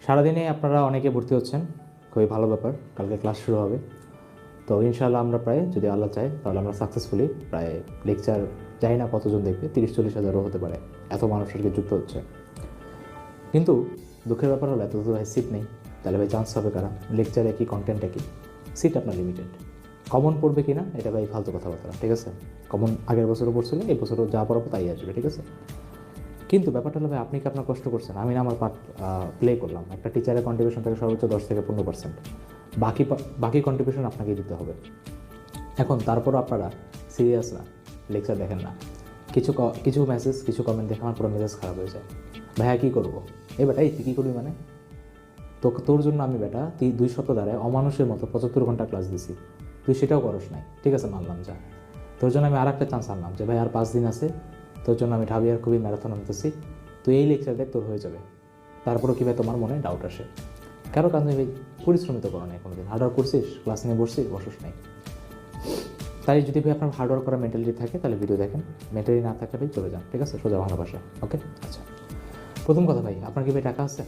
সারাদিনে আপনারা অনেকে ভর্তি হচ্ছেন, খুবই ভালো ব্যাপার। কালকে ক্লাস শুরু হবে, তো ইনশাআল্লাহ আমরা প্রায়, যদি আল্লাহ চায় তাহলে আমরা সাকসেসফুলি প্রায় লেকচার, জানি না কতজন দেখবে, 30-40 হাজারও হতে পারে, এত মানুষ আর কি যুক্ত হচ্ছে। কিন্তু দুঃখের ব্যাপার হলো এত তো ভাই সিট নেই, তাহলে ভাই চান্স হবে কারা? লেকচারে কি, কন্টেন্টে কি, সিট আপনার লিমিটেড। কমন পড়বে কি না এটা ভাই ফালতু কথাবার্তা, ঠিক আছে? কমন আগের বছরও পড়ছিল, এই বছরও যা পড়াবো তাই আসবে, ঠিক আছে? কিন্তু ব্যাপারটা হলো ভাই, আপনি কি আপনার কষ্ট করছেন? আমি না আমার পার্ট প্লে করলাম। একটা টিচারের কন্ট্রিবিউশন থাকে সর্বোচ্চ 10-15%, বাকি কন্ট্রিবিউশন আপনাকেই দিতে হবে। এখন তারপরও আপনারা সিরিয়াস না, লেকচার দেখেন না, কিছু মেসেজ, কিছু কমেন্ট দেখে আমার পুরো মেসেজ খারাপ হয়ে যায়। ভাইয়া কী করবো? বেটা তুই কী করবি মানে? তোর জন্য আমি বেটা 2 সপ্তাহ দ্বারায় অমানুষের মতো 75 ঘন্টা ক্লাস দিছি, তুই সেটাও করস নাই, ঠিক আছে মানলাম যা। তোর জন্য আমি আর একটা চান্স আনলাম যে ভাই আর 5 দিন আছে, তোর জন্য আমি ঢাবিয়ার খুবই ম্যারাথন আনতেছি, তুই এই লেকচার দেখ, তোর হয়ে যাবে। তারপরও কী ভাই তোমার মনে ডাউট আসে? কারণ তুমি ভাই পরিশ্রমিত করো নাই কোনো দিন, হার্ডওয়ার্ক করছিস, ক্লাস নিয়ে বসিস নাই। তাই যদি ভাই আপনার হার্ডওয়ার্ক করা মেন্টালিটি থাকে তাহলে ভিডিও দেখেন, মেন্টালিটি না থাকলে ভাই চলে যান, ঠিক আছে? সোজা বাংলা ভাষা, ওকে? আচ্ছা, প্রথম কথা ভাই, আপনার কি ভাই টাকা আছে?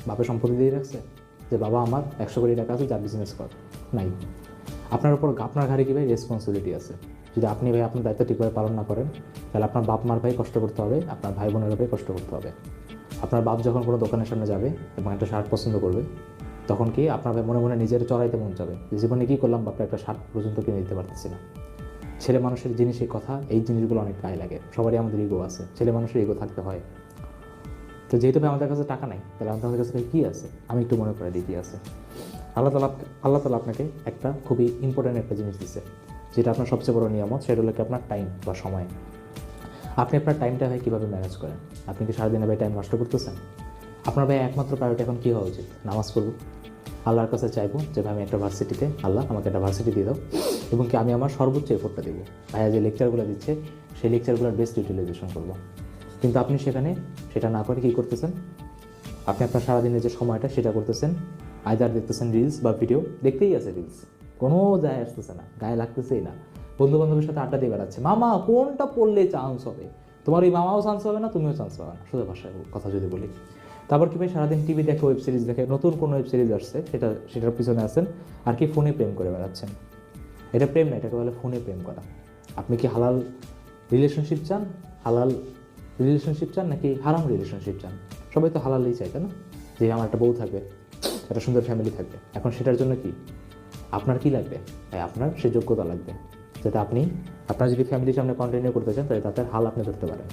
বাপের সম্পত্তি দিয়ে রাখছে যে বাবা আমার 100 কোটি টাকা আছে, যা বিজনেস কর? নাই। আপনার উপর, আপনার ঘাড়ে কি ভাই রেসপন্সিবিলিটি আছে। যদি আপনি ভাই আপনার দায়িত্ব ঠিকভাবে পালন না করেন, তাহলে আপনার বাপ মার ভাই কষ্ট করতে হবে, আপনার ভাই বোনের ভাই কষ্ট করতে হবে। আপনার বাপ যখন কোনো দোকানের সামনে যাবে এবং একটা শার্ট পছন্দ করবে, তখন কি আপনার ভাই মনে মনে নিজের চড়াইতে মন যাবে, জীবনে কী করলাম, বাপটা একটা শার্ট পর্যন্ত কিনে দিতে পারতেছি না। ছেলে মানুষের জিনিসের কথা, এই জিনিসগুলো অনেক গায়ে লাগে। সবারই আমাদের ইগো আছে, ছেলে মানুষের ইগো থাকতে হয়। তো যেহেতু ভাই আমাদের কাছে টাকা নাই, তাহলে আমাদের কাছে ভাই কী আছে? আমি একটু মনে করে দিই কী আছে। আল্লাহ তাআলা আপনাকে একটা খুবই ইম্পর্ট্যান্ট একটা জিনিস দিচ্ছে, যেটা আপনার সবচেয়ে বড় নিয়ামত, সেটা হলো কি আপনার টাইম বা সময়। আপনি আপনার টাইমটা ভাই কীভাবে ম্যানেজ করেন? আপনি কি সারাদিনে ভাই টাইম নষ্ট করতেছেন? আপনার ভাই একমাত্র প্রায়োরিটি এখন কী হওয়া উচিত? নামাজ পড়বো, আল্লাহর কাছে চাইবো যে ভাই আমি একটা ভার্সিটিতে, আল্লাহ আমাকে একটা ভার্সিটি দিয়ে দাও, এবং কি আমি আমার সর্বোচ্চ এফোর্টটা দেবো। ভাইয়া যে লেকচারগুলো দিচ্ছে সেই লেকচারগুলোর বেস্ট ইউটিলাইজেশন করবো। কিন্তু আপনি সেটা না করে কী করতেছেন? আপনি আপনার সারাদিনের যে সময়টা সেটা করতেছেন, আইদার দেখতেছেন রিলস বা ভিডিও, দেখতেই আছে রিলস, কোনো যায় আসতেছে না, গায়ে লাগতেছেই না। বন্ধু বান্ধবের সাথে আড্ডা দিয়ে বেড়াচ্ছে, মামা কোনটা পড়লে চান্স হবে? তোমার এই মামাও চান্স হবে না, তুমিও চান্স পাবে না, সোজা ভাষায় কথা যদি বলি। তারপর কি ভাই সারাদিন টিভি দেখে, ওয়েব সিরিজ দেখে, নতুন কোনো ওয়েব সিরিজ আসছে সেটার পিছনে আছেন, আর কি ফোনে প্রেম করে বেড়াচ্ছেন। এটা প্রেম না, এটাকে বলে ফোনে প্রেম করা। আপনি কি হালাল রিলেশনশিপ চান নাকি হারাম রিলেশনশিপ চান? সবাই তো হালালই চাই, তাই না? যে আমার একটা বউ থাকবে, একটা সুন্দর ফ্যামিলি থাকবে। এখন সেটার জন্য কি আপনার কি লাগবে? তাই আপনার সে যোগ্যতা লাগবে, যাতে আপনার যদি ফ্যামিলির সামনে কন্টিনিউ করতে চান, তাহলে তাদের হাল আপনি ধরতে পারেন।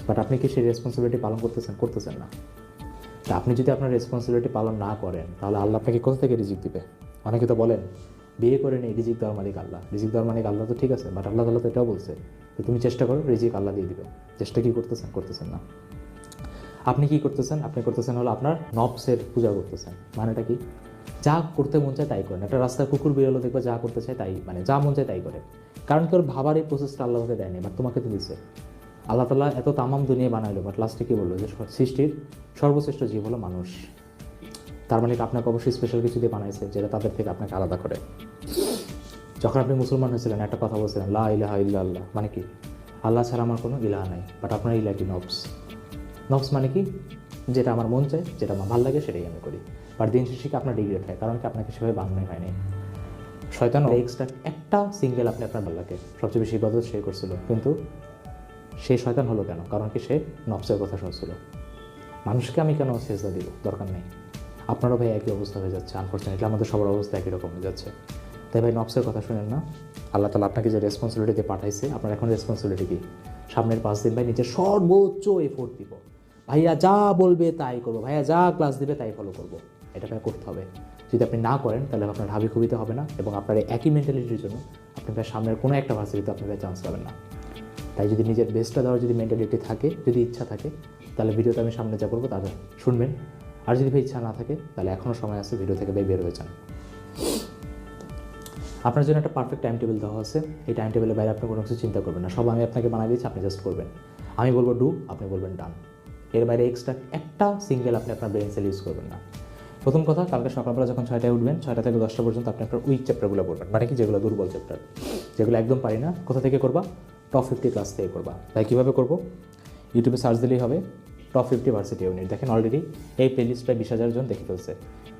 বাট আপনি কি সেই রেসপন্সিবিলিটি পালন করতেছেন না। তা আপনি যদি আপনার রেসপন্সিবিলিটি পালন না করেন, তাহলে আল্লাহ আপনাকে কোথা থেকে রিজিক দিবে? অনেকে তো বলেন বিয়ে করে নেই, রিজিক দেওয়ার মালিক আল্লাহ। রিজিক দেওয়ার মালিক আল্লাহ তো ঠিক আছে, বাট আল্লাহ তাআলা তো এটাও বলছে যে তুমি চেষ্টা করো, রিজিক আল্লাহ দিয়ে দিবে। চেষ্টা কি করতেছেন না। আপনি কি করতেছেন? আপনি করতেছেন হলো আপনার নফসের পূজা করতেছেন। মানেটা কি? যা করতে মন চায় তাই করেন। একটা রাস্তায় কুকুর বিড়ালও দেখবে যা করতে চায় তাই, মানে যা মন চায় তাই করে। কারণ তোর ভাবার এই প্রসেসটা আল্লাহকে দেয়নি, বাট তোমাকে তো দিচ্ছে। আল্লাহ তাআলা এত তামাম দুনিয়া বানাইলো, বাট লাস্টে কী বললো? যে সৃষ্টির সর্বশ্রেষ্ঠ জীব হলো মানুষ। তার মানে আপনাকে অবশ্যই স্পেশাল কিছু দিয়ে বানাইছে, যেটা তাদের থেকে আপনাকে আলাদা করে। যখন আপনি মুসলমান হয়েছিলেন, একটা কথা বলছিলেন, লা ইলাহা ইল্লাল্লাহ, মানে কি? আল্লাহ ছাড়া আমার কোনো ইলাহা নাই। বাট আপনার ইলাহা কি? নফস মানে কি? যেটা আমার মন চায়, যেটা আমার ভালো লাগে সেটাই আমি করি। বাট দিন শেষে কি আপনার রিগ্রেট হয়? কারণ কি আপনাকে সেভাবে বানানোই হয়নি। শয়তান এক্সট্রা একটা সিঙ্গেল আপনি আপনার আল্লাহকে সবচেয়ে বেশি ইবাদত সে করছিল, কিন্তু সে শয়তান হলো কেন? কারণ কি সে নফসের কথা শুনছিল। মানুষকে আমি কেন সেজদা দিব? দরকার নেই। আপনারও ভাই একই অবস্থা হয়ে যাচ্ছে, আনফর্চুনেটলি আমাদের সবার অবস্থা একই রকম হয়ে যাচ্ছে। তাই ভাই নফসের কথা শুনেন না। আল্লাহ তাআলা আপনাকে যে রেসপন্সিবিলিটি পাঠাইছে, আপনার এখন রেসপন্সিবিলিটি কি? সামনের 5 দিন ভাই নিজের সর্বোচ্চ এফোর্ট দিব। ভাইয়া যা বলবে তাই করবো, ভাইয়া যা ক্লাস দিবে তাই ফলো করবো, এটা ভাই করতে হবে। যদি আপনি না করেন, তাহলে আপনার ঢাবি খুবিতে হবে না, এবং আপনার এই একই মেন্টালিটির জন্য আপনি ভাই সামনের কোনো একটা ভার্সিটিতে আপনি ভাই চান্স পাবেন না। তাই যদি নিজের বেস্টটা দেওয়ার যদি মেন্টালিটি থাকে, যদি ইচ্ছা থাকে, তাহলে ভিডিওতে আমি সামনে যা করবো তাহলে শুনবেন। আর যদি ভাই ইচ্ছা না থাকে, তাহলে এখনও সময় আছে, ভিডিও থেকে ভাই বের হয়ে যান। আপনার জন্য একটা পারফেক্ট টাইম টেবিল দেওয়া আছে। এই টাইম টেবিলের বাইরে আপনি কোনো কিছু চিন্তা করবেন না, সব আমি আপনাকে বানিয়ে দিচ্ছি, আপনি জাস্ট করবেন। আমি বলবো ডু, আপনি বলবেন ডান। এর বাইরে এক্সট্রা একটা সিঙ্গেল আপনি আপনার ব্রেন সেল ইউজ করবেন না। প্রথম কথা, কালকে সকালবেলা যখন 6টায় উঠবেন, 6টা থেকে 10টা পর্যন্ত আপনি আপনার উইক চ্যাপ্টারগুলো পড়বেন। মানে কি? যেগুলো দুর্বল চ্যাপ্টার, যেগুলো একদম পারি না। কোথা থেকে করবা? টপ 50 ক্লাস থেকে করবা। তাই কীভাবে করবো? ইউটিউবে সার্চ দিলেই হবে টপ 50 ভার্সিটি ইউনিট। দেখেন অলরেডি এই প্লেলিস্ট প্রায় 20,000 জন দেখে ফেলছে।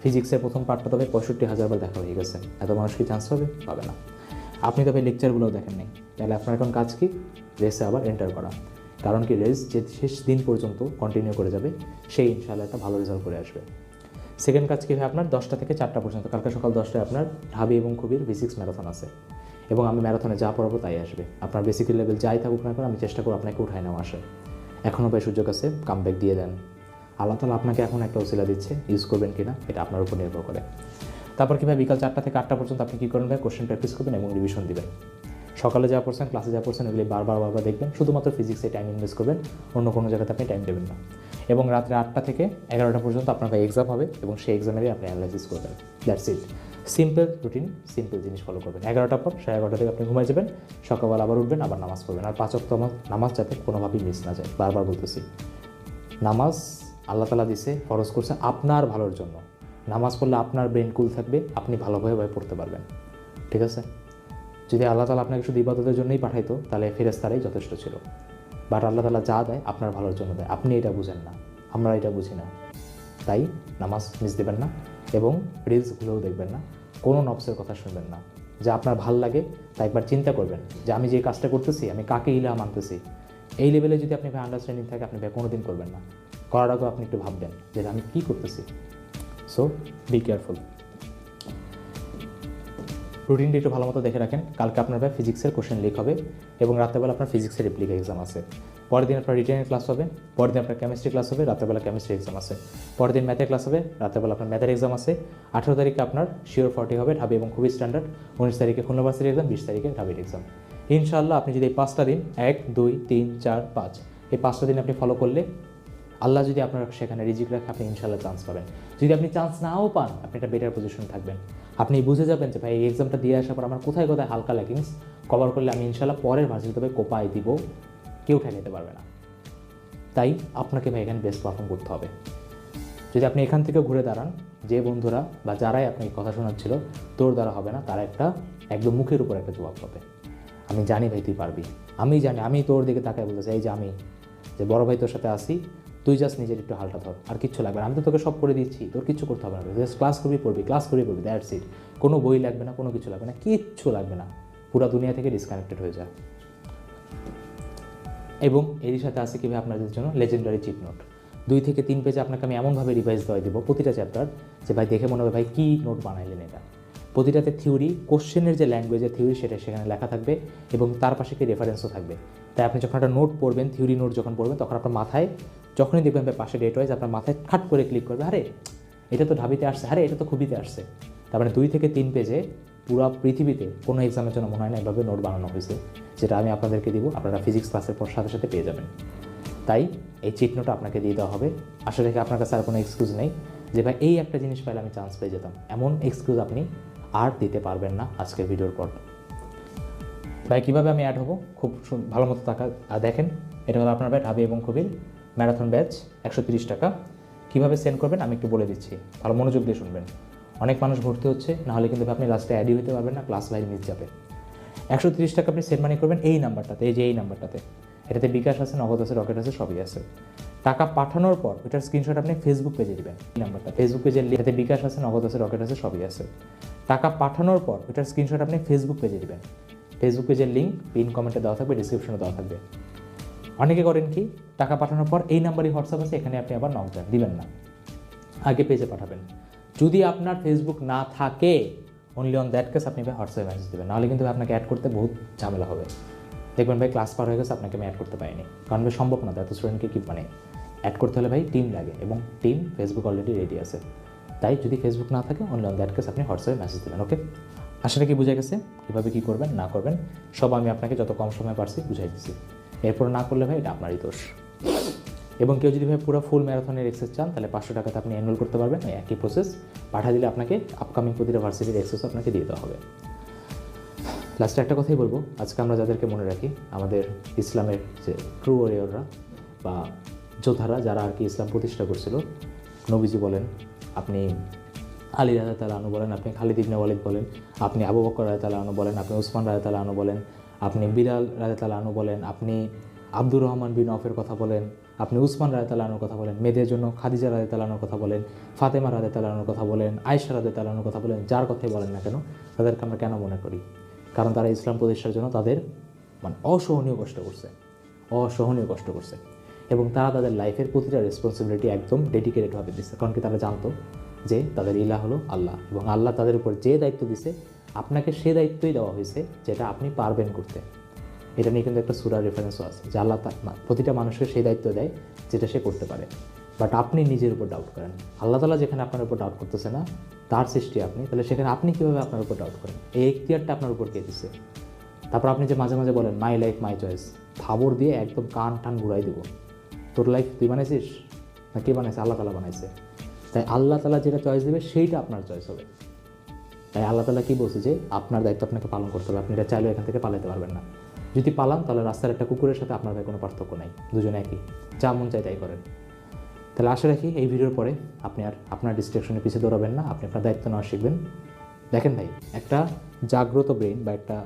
ফিজিক্সের প্রথম পার্টটা তবে 65,000 বার দেখা হয়ে গেছে। এত মানুষ কি চান্স হবে? পাবে না। আপনি তবে লেকচারগুলোও দেখেন নাই, তাহলে আপনার এখন কাজ কি? রেসে আবার এন্টার করা। কারণ কি, রেস যে শেষ দিন পর্যন্ত কন্টিনিউ করে যাবে সেই ইনশাআল্লাহ একটা ভালো রেজাল্ট করে আসবে। সেকেন্ড কাজ কী হয় আপনার 10টা থেকে 4টা পর্যন্ত, কালকে সকাল 10টায় আপনার ঢাবি এবং খুবির ফিজিক্স ম্যারাথন আছে এবং আমি ম্যারাথনে যা পড়াবো তাই আসবে। আপনার বেসিক লেভেল যাই থাকুক না কেন আমি চেষ্টা করব আপনাকে উঠায় নেওয়া আসে। এখনও ভাই সুযোগ আছে, কামব্যাক দিয়ে দেন। আল্লাহ তাআলা আপনাকে এখন একটা ওসিলা দিচ্ছে, ইউজ করবেন কিনা এটা আপনার উপর নির্ভর করে। তারপর কী ভাই বিকাল 4টা থেকে 8টা পর্যন্ত আপনি কী করবেন ভাই? কোশ্চেন প্র্যাকটিস করবেন এবং রিভিশন দিবেন। সকালে যা পড়ছেন, ক্লাসে যা পড়ছেন এগুলি বারবার দেখবেন। শুধুমাত্র ফিজিক্সে টাইম ইনভেস্ট করবেন, অন্য কোনো জায়গাতে আপনি টাইম দেবেন না। এবং রাত্রে 8টা থেকে 11টা পর্যন্ত আপনার ভাই এক্সাম হবে এবং সেই এক্সামেরই আপনি অ্যানালাইসিস করবেন। That's it. Simple routine, simple জিনিস ফলো করবেন। 11টার পর 11:30 থেকে আপনি ঘুমাই যাবেন, সকালবেলা আবার উঠবেন, আবার নামাজ পড়বেন। আর 5 ওয়াক্ত নামাজ যাতে কোনোভাবেই মিস না যায়। বারবার বলতেছি, নামাজ আল্লাহ তাআলা দিছে, ফরজ করছে আপনার ভালোর জন্য। নামাজ পড়লে আপনার ব্রেন কুল থাকবে, আপনি ভালোভাবে পড়তে পারবেন। ঠিক আছে? যদি আল্লাহ তাআলা আপনাকে শুধু ইবাদতের জন্যই পাঠাইতো তাহলে ফেরেশতারাই যথেষ্ট ছিল। বাট আল্লাহ তাআলা যা দেয় আপনার ভালোর জন্য দেয়, আপনি এটা বুঝেন না, আমরা এটা বুঝি না। তাই নামাজ মিস দেবেন না এবং রিলসগুলোও দেখবেন না, কোনো নফসের কথা শুনবেন না। যা আপনার ভাল লাগে তা একবার চিন্তা করবেন যে আমি যে কাজটা করতেছি আমি কাকে ইলাহ মানতেছি। এই লেভেলে যদি আপনি ভাই আন্ডারস্ট্যান্ডিং থাকে আপনি ভাই কোনো দিন করবেন না। করার আগেও আপনি একটু ভাববেন যে আমি কী করতেছি। So be careful. রুটিনটি একটু ভালো মতো দেখে রাখেন। কালকে আপনার ভাই ফিজিক্সের কোশ্চেন লিক হবে এবং রাত্রেবেলা আপনার ফিজিক্সের রেপ্লিকা এক্সাম আছে। পরের দিন আপনার রিটেনের ক্লাস হবে, পরের দিন আপনার কেমিস্ট্রি ক্লাস হবে, রাত্রেবেলা কেমিস্ট্রি এক্সাম আছে। পরের দিন ম্যাথের ক্লাস হবে, রাত্রেবেলা আপনার ম্যাথের এক্সাম আছে। 18 তারিখে আপনার শিওর 40 হবে ঢাবি এবং খুবই স্ট্যান্ডার্ড। 19 তারিখে খুলনা ভার্সিটির এক্সাম, 20 তারিখে ঢাবির এক্সাম। ইনশাআল্লাহ আপনি যদি এই 5টা দিন 1, 2, 3, 4, 5 এই 5টা দিন আপনি ফলো করলে আল্লাহ যদি আপনার সেখানে রিজিক রাখে আপনি ইনশাআল্লাহ চান্স পাবেন। যদি আপনি চান্স নাও পান আপনি একটা বেটার পজিশন থাকবেন। আপনি বুঝে যাবেন যে ভাই এই এক্সামটা দিয়ে আসার পর আমার কোথায় কোথায় হালকা ল্যাকিংস কভার করলে আমি ইনশাআল্লাহ পরের ভার্সিটিতে ভাই কোপায় দিব, কেউ ঠেকে নিতে পারবে না। তাই আপনাকে ভাই এখানে বেস্ট পারফর্ম করতে হবে। যদি আপনি এখান থেকে ঘুরে দাঁড়ান, যে বন্ধুরা বা যারাই আপনাকে কথা শোনাচ্ছিল তোর দ্বারা হবে না, তারা একদম মুখের উপর একটা জবাব পাবে। আমি জানি ভাই তুই পারবি, আমি জানি, আমি তোর দিকে তাকায় বলতেছি এই যে আমি যে বড় ভাই তোর সাথে আসি, তুই জাস্ট নিজের একটু হালটা ধর, আর কিচ্ছু লাগবে না। আমি তো তোকে সব করে দিচ্ছি, তোর কিচ্ছু করতে হবে না। জাস্ট ক্লাস করবি পড়বি, ক্লাস করবি পড়বি, দ্যাটস ইট। কোনো বই লাগবে না, কোনো কিছু লাগবে না, কিচ্ছু লাগবে না। পুরো দুনিয়া থেকে ডিসকানেক্টেড হয়ে যায়। এবং এরই সাথে আছে কীভাবে আপনাদের জন্য লেজেন্ডারি চিট নোট 2 থেকে 3 পেজে আপনাকে আমি এমনভাবে রিভাইজ দেওয়া দেবো প্রতিটা চ্যাপ্টার যে ভাই দেখে মনে হবে ভাই কী নোট বানাইলেন এটা। প্রতিটাতে থিওরি, কোশ্চেনের যে ল্যাঙ্গুয়েজের থিওরি সেটা সেখানে লেখা থাকবে এবং তার পাশে কি রেফারেন্সও থাকবে। তাই আপনি যখন একটা নোট পড়বেন, থিওরি নোট যখন পড়বেন তখন আপনার মাথায় যখনই দেখবেন ভাই পাশে ডেট ওয়াইজ আপনার মাথায় খাট করে ক্লিক করবে, আরে এটা তো ঢাবিতে আসছে, আরে এটা তো খুবিতে আসছে। তার মানে 2 থেকে 3 পেজে পুরো পৃথিবীতে কোনো এক্সামের জন্য মনে হয় না এভাবে নোট বানানো হয়েছে, যেটা আমি আপনাদেরকে দিব। আপনারা ফিজিক্স ক্লাসের পর সাথে সাথে পেয়ে যাবেন। তাই এই চিট নোটটা আপনাকে দিয়ে দেওয়া হবে। আশা রেখে আপনার কাছে আর কোনো এক্সকিউজ নেই যে ভাই এই একটা জিনিস পাইলে আমি চান্স পেয়ে যেতাম, এমন এক্সকিউজ আপনি আর দিতে পারবেন না আজকের ভিডিওর পর। ভাই কীভাবে আমি অ্যাড হবো খুব ভালো মতো দেখেন। এটা হলো আপনার ভাই ঢাবি এবং খুবির ম্যারাথন ব্যাচ, 130 টাকা। কীভাবে সেন্ড করবেন আমি একটু বলে দিচ্ছি, ভালো মনোযোগ দিয়ে শুনবেন। অনেক মানুষ ভর্তি হচ্ছে, নাহলে কিন্তু আপনি লাস্টে অ্যাডই হতে পারবেন না, ক্লাস ভাই মিস যাবে। 130 টাকা আপনি সেন্ড মানি করবেন এই নাম্বারটাতে, এই যে এই নাম্বারটাতে। এটাতে বিকাশ আছে, নগদ আছে, রকেট আছে, সবই আছে। টাকা পাঠানোর পর ওইটার স্ক্রিনশট আপনি ফেসবুক পেজে দেবেন। এই নাম্বারটা ফেসবুক পেজের, এটাতে বিকাশ আছে, নগদ আছে, রকেট আছে, সবই আছে। টাকা পাঠানোর পর ওইটার স্ক্রিনশট আপনি ফেসবুক পেজে দেবেন। ফেসবুক পেজের লিঙ্ক পিন কমেন্টে দেওয়া থাকবে, ডিসক্রিপশনে দেওয়া থাকবে। অনেকে করেন কি, টাকা পাঠানোর পর এই নাম্বারই হোয়াটসঅ্যাপ আছে, এখানে আপনি আবার নক দেন, দিবেন না, আগে পেজে পাঠাবেন। যদি আপনার ফেসবুক না থাকে অনলি অন দ্যাট কেস আপনি ভাই হোয়াটসঅ্যাপে মেসেজ দেবেন, নাহলে কিন্তু আপনাকে অ্যাড করতে বহুত ঝামেলা হবে। দেখবেন ভাই ক্লাস পার হয়ে গেছে আপনাকে আমি অ্যাড করতে পারিনি, কারণ ভাই সম্ভব না, এত স্টুডেন্টকে কি মানে অ্যাড করতে হলে ভাই টিম লাগে এবং টিম ফেসবুক অলরেডি রেডি আছে। তাই যদি ফেসবুক না থাকে অনলি অন দ্যাট কেস আপনি হোয়াটসঅ্যাপে মেসেজ দেবেন। ওকে, আশা কি বুঝে গেছে কীভাবে কী করবেন না করবেন সব আমি আপনাকে যত কম সময় পারছি বুঝাই দিচ্ছি। এরপর না করলে ভাই এটা আপনারই দোষ। এবং কেউ যদি ভাই পুরো ফুল ম্যারাথনের এক্সেস চান তাহলে 500 টাকাতে আপনি এনরোল করতে পারবেন। এই একই প্রসেস, পাঠা দিলে আপনাকে আপকামিং প্রতিটা ভার্সিটির এক্সেস আপনাকে দিয়ে দেওয়া হবে। লাস্টে একটা কথাই বলবো, আজকে আমরা যাদেরকে মনে রাখি আমাদের ইসলামের যে ট্রু ওয়ারিয়ররা বা যোদ্ধারা, যারা আর কি ইসলাম প্রতিষ্ঠা করছিল, নবীজি বলেন, আপনি আলী রাদিয়াল্লাহু আনহু বলেন, আপনি খালিদ ইবনে ওয়ালিদ বলেন, আপনি আবু বকর রাদিয়াল্লাহু আনহু বলেন, আপনি উসমান রাদিয়াল্লাহু আনহু বলেন, আপনি বিলাল রাদিয়াল্লাহু আনহু বলেন, আপনি আব্দুর রহমান বিন আউফের কথা বলেন, আপনি উসমান রাদিয়াল্লাহু আনহুর কথা বলেন, মেয়েদের জন্য খাদিজা রাদিয়াল্লাহু আনহার কথা বলেন, ফাতেমা রাদিয়াল্লাহু আনহার কথা বলেন, আয়েশা রাদিয়াল্লাহু আনহার কথা বলেন, যার কথাই বলেন না কেন তাদেরকে আমরা কেন মনে করি? কারণ তারা ইসলাম প্রতিষ্ঠার জন্য তাদের মানে অসহনীয় কষ্ট করছে এবং তারা তাদের লাইফের প্রতিটা রেসপন্সিবিলিটি একদম ডেডিকেটেডভাবে দিচ্ছে। কারণ কি তারা জানতো যে তাদের ইলাহ হলো আল্লাহ এবং আল্লাহ তাদের উপর যে দায়িত্ব দিছে আপনাকে সে দায়িত্বই দেওয়া হয়েছে যেটা আপনি পারবেন করতে। এটা নিয়ে কিন্তু একটা সূরার রেফারেন্সও আছে যে আল্লাহ প্রতিটা মানুষকে সেই দায়িত্ব দেয় যেটা সে করতে পারে, বাট আপনি নিজের উপর ডাউট করেন। আল্লাহ তাআলা যেখানে আপনার উপর ডাউট করতেছে না, তার সৃষ্টি আপনি, তাহলে সেখানে আপনি কীভাবে আপনার উপর ডাউট করেন? এই এখতিয়ারটা আপনার উপর কে দিচ্ছে? তারপর আপনি যে মাঝে মাঝে বলেন my life my choice, Bhabar দিয়ে একদম কান টান ঘুরাই দেবো। তোর লাইফ তুই বানাইছিস না কে বানাইছে? আল্লাহ তাআলা বানাইছে। তাই আল্লাহ তাআলা যেটা চয়েস দেবে সেইটা আপনার চয়েস হবে। তাই আল্লাহ তাআলা কী বলছে যে আপনার দায়িত্ব আপনাকে পালন করতে হবে, আপনি এটা চাইলেও এখান থেকে পালাতে পারবেন না। যদি পালান তাহলে রাস্তার একটা কুকুরের সাথে আপনার কোনো পার্থক্য নাই, দুজনে একই, যা মন চাই তাই করেন। তাহলে আশা রাখি এই ভিডিওর পরে আপনি আর আপনার ডিস্ট্রাকশনের পিছিয়ে দৌড়াবেন না, আপনি আপনার দায়িত্ব নেওয়া শিখবেন। দেখেন ভাই, একটা জাগ্রত ব্রেইন বা একটা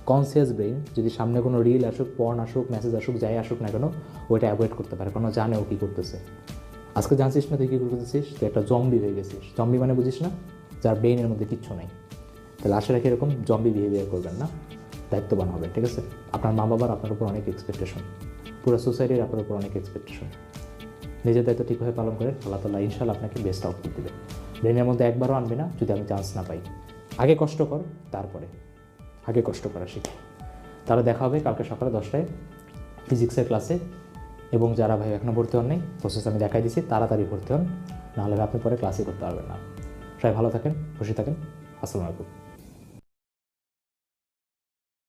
কনসিয়াস ব্রেইন যদি সামনে কোনো রিল আসুক, পর্ন আসুক, মেসেজ আসুক, যাই আসুক না কেন, ওইটা অ্যাভয়েড করতে পারে, কারণ জানে ও কী করতেছে। আজকে জানছিস না তুই কী করতেছিস? তুই একটা জম্বি হয়ে গেছিস। জম্বি মানে বুঝিস না? যার ব্রেইনের মধ্যে কিচ্ছু নেই। তাহলে আশা রাখি এরকম জম্বি বিহেভিয়ার করবেন না, দায়িত্ববান হবে, ঠিক আছে? আপনার মা বাবার আপনার উপর অনেক এক্সপেকটেশন, পুরো সোসাইটির আপনার উপর অনেক এক্সপেকটেশন। নিজের দায়িত্ব ঠিকভাবে পালন করেন, আল্লাহ তাআলা ইনশাআল্লাহ আপনাকে বেস্ট আউটপুট দেবে। ব্রেনের মধ্যে একবারও আনবে না যদি আমি চান্স না পাই। আগে কষ্ট কর, তারপরে আগে কষ্ট করা শিখ। তাহলে দেখা হবে কালকে সকালে 10টায় ফিজিক্সের ক্লাসে। এবং যারা ভাই এখনও ভর্তি হন নাই, প্রসেস আমি দেখাই দিচ্ছি, তাড়াতাড়ি ভর্তি হন, নাহলে আপনি পরে ক্লাসই করতে পারবেন না। সবাই ভালো থাকেন, খুশি থাকেন। আসসালামু আলাইকুম।